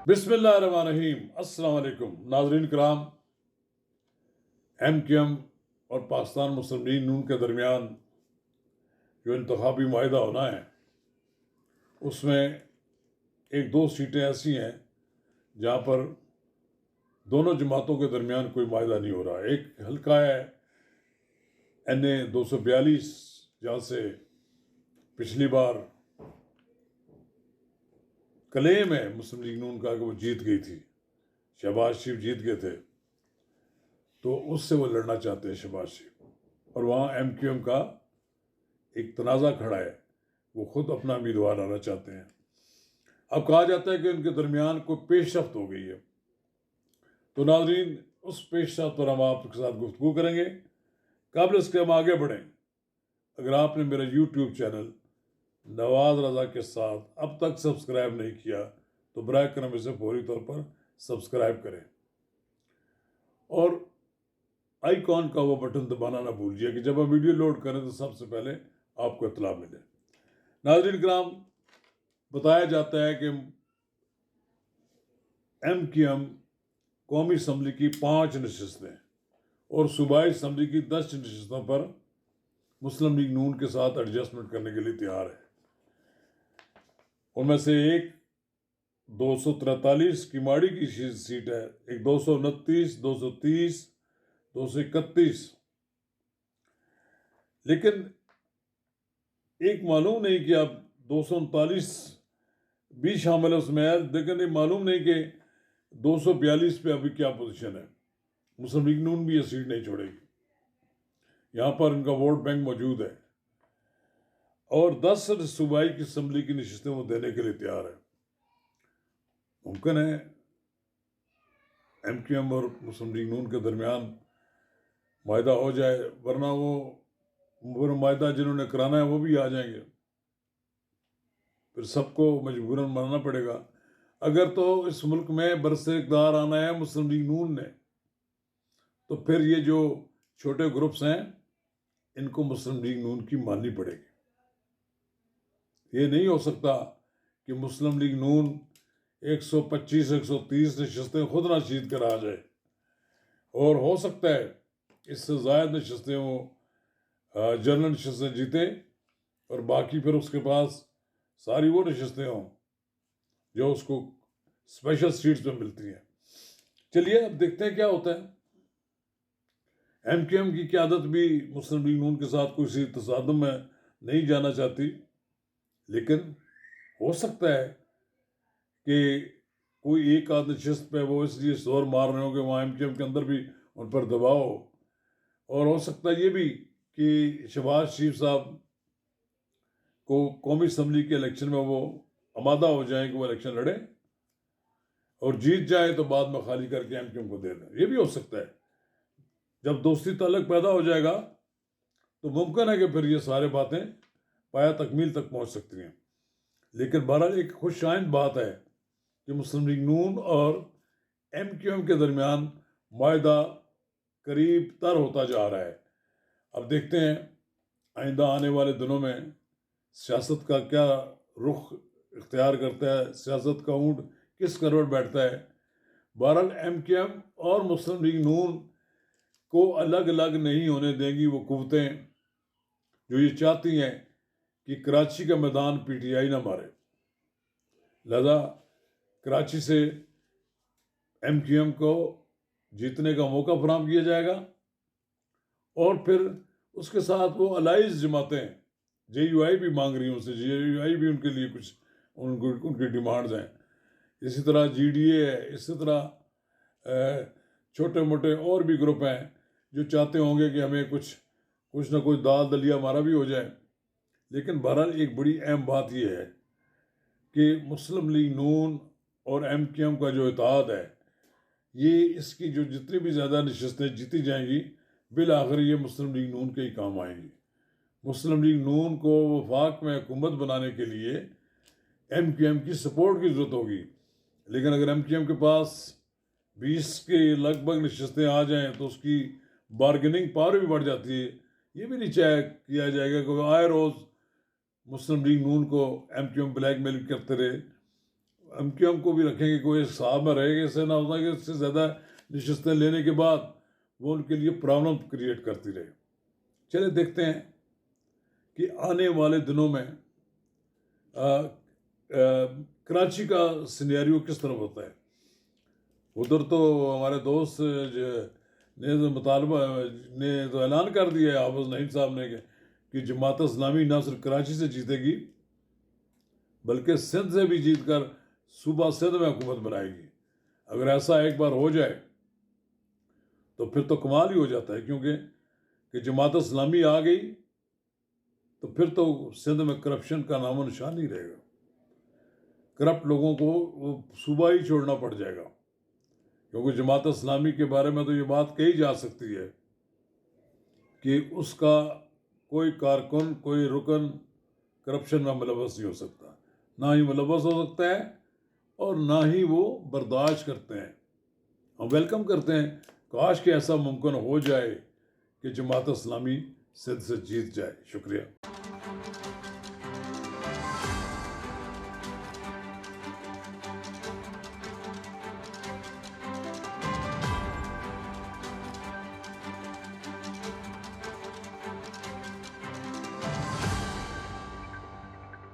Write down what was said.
बिस्मिल्लाहिर्रहमानिर्रहीम। अस्सलाम वालेकुम नाज़रीन कराम। MQM और पाकिस्तान मुस्लिम लीग नून के दरमियान जो इंतखाबी माहिदा होना है उसमें एक दो सीटें ऐसी हैं जहाँ पर दोनों जमातों के दरमियान कोई माहिदा नहीं हो रहा। एक हल्का है NA 242 जहाँ से पिछली बार क्लेम है मुस्लिम लीग नून का कि वो जीत गई थी, शहबाज शरीफ जीत गए थे, तो उससे वो लड़ना चाहते हैं शहबाज शरीफ। और वहाँ MQM का एक तनाज़ा खड़ा है, वो खुद अपना उम्मीदवार आना चाहते हैं। अब कहा जाता है कि उनके दरमियान कोई पेशरफ्त हो गई है। तो नाज़रीन, उस पेशरफ्त पर हम आपके साथ गुफ्तगू करेंगे। काबिल इसके हम आगे बढ़ें, अगर आपने मेरा YouTube चैनल नवाज रज़ा के साथ अब तक सब्सक्राइब नहीं किया तो बराए करम इसे फौरी तौर पर सब्सक्राइब करें और आइकॉन का वो बटन दबाना ना भूलिए कि जब हम वीडियो लोड करें तो सबसे पहले आपको इत्तला मिले। नाज़रीन कराम, बताया जाता है कि MQM कौमी असम्बली की 5 नशस्तें और सूबाई असम्बली की 10 नशस्तों पर मुस्लिम लीग नून के साथ एडजस्टमेंट करने के लिए तैयार है। उनमें से एक 243 की माड़ी की सीट है, एक 229, 230, 231, लेकिन एक मालूम नहीं कि अब 239 भी शामिल है उसमें है, लेकिन ये मालूम नहीं कि 242 पे अभी क्या पोजीशन है। मुस्लिम लीग नून भी ये सीट नहीं छोड़ेगी, यहाँ पर इनका वोट बैंक मौजूद है और 10 सूबाई की असम्बली की नशस्तें वो देने के लिए तैयार है। मुमकिन है MQM और मुस्लिम लीग नून के दरमियान माहिदा हो जाए, वरना वो माहिदा जिन्होंने कराना है वो भी आ जाएंगे, फिर सबको मजबूरन मानना पड़ेगा। अगर तो इस मुल्क में बरसे इक़्तिदार आना है मुस्लिम लीग नून ने, तो फिर ये जो छोटे ग्रुप्स हैं इनको मुस्लिम लीग नून की माननी पड़ेगी। ये नहीं हो सकता कि मुस्लिम लीग नून 125 130 नशस्तें खुद ना जीत कर आ जाए, और हो सकता है इससे ज़ायद नशस्तें वो जनरल नशस्तें जीते और बाकी फिर उसके पास सारी वो नशस्तें हों जो उसको स्पेशल सीट्स में मिलती हैं। चलिए अब देखते हैं क्या होता है। MQM की क़यादत भी मुस्लिम लीग नून के साथ किसी तसादुम में नहीं जाना चाहती, लेकिन हो सकता है कि कोई एक आध नशस्त पे वो इसलिए जोर मार रहे हो कि वहाँ MQM के अंदर भी उन पर दबाव हो, और हो सकता है ये भी कि शहबाज शरीफ साहब को कौमी असम्बली के इलेक्शन में वो आमादा हो जाए कि वो इलेक्शन लड़े और जीत जाए तो बाद में खाली करके MQM को दे दें। ये भी हो सकता है। जब दोस्ती ताल्लुक पैदा हो जाएगा तो मुमकिन है कि फिर ये सारी बातें पाया तकमील तक पहुंच सकती हैं। लेकिन बहरहाल एक खुशआइंद बात है कि मुस्लिम लीग नून और MQM के दरमियान माहिदा करीब तर होता जा रहा है। अब देखते हैं आइंदा आने वाले दिनों में सियासत का क्या रुख इख्तियार करता है, सियासत का ऊँट किस करवट बैठता है। बहरहाल MQM और मुस्लिम लीग नून को अलग अलग नहीं होने देंगी वो कुव्वतें जो ये चाहती हैं कि कराची का मैदान PTI ना मारे। लिहाजा कराची से MQM को जीतने का मौका फराहम किया जाएगा और फिर उसके साथ वो अलाइज जमातें JUI भी मांग रही हैं उनसे, JUI भी उनके लिए कुछ उनकी डिमांड्स हैं। इसी तरह GDA है, इसी तरह छोटे मोटे और भी ग्रुप हैं जो चाहते होंगे कि हमें कुछ ना कुछ दाल दलिया हमारा भी हो जाए। लेकिन बहरहाल एक बड़ी अहम बात यह है कि मुस्लिम लीग नून और MQM का जो इत्तेहाद है, ये इसकी जो जितनी भी ज़्यादा नशस्तें जीती जाएंगी बिल आखिर ये मुस्लिम लीग नून के ही काम आएंगी। मुस्लिम लीग नून को वफाक में हुकूमत बनाने के लिए MQM की सपोर्ट की ज़रूरत होगी, लेकिन अगर MQM के पास 20 के लगभग नशस्तें आ जाएं तो उसकी बार्गेनिंग पावर भी बढ़ जाती है। ये भी नहीं किया जाएगा कि आए रोज़ मुस्लिम लीग नून को MQM ब्लैकमेल करते रहे एमक्यूएम को भी रखेंगे, कोई साहब में रहेगा, इससे ना होता कि इससे ज़्यादा नशस्तें लेने के बाद वो उनके लिए प्रॉब्लम क्रिएट करती रहे। चलिए देखते हैं कि आने वाले दिनों में कराची का सिनेरियो किस तरह होता है। उधर तो हमारे दोस्त ने तो मुतालबा ने तो ऐलान कर दिया है हाफिज नईम साहब ने कि जमात इस्लामी ना सिर्फ कराची से जीतेगी बल्कि सिंध से भी जीत कर सूबा सिंध में हुकूमत बनाएगी। अगर ऐसा एक बार हो जाए तो फिर तो कमाल ही हो जाता है, क्योंकि कि जमात इस्लामी आ गई तो फिर तो सिंध में करप्शन का नामो निशान नहीं रहेगा। करप्ट लोगों को वो सूबा ही छोड़ना पड़ जाएगा, क्योंकि जमात इस्लामी के बारे में तो ये बात कही जा सकती है कि उसका कोई कारकुन, कोई रुकन करप्शन में मुलव्वस नहीं हो सकता, ना ही मुलव्वस हो सकता है और ना ही वो बर्दाश्त करते हैं। हम वेलकम करते हैं, काश कि ऐसा मुमकिन हो जाए कि जमात इस्लामी सिंध से जीत जाए। शुक्रिया।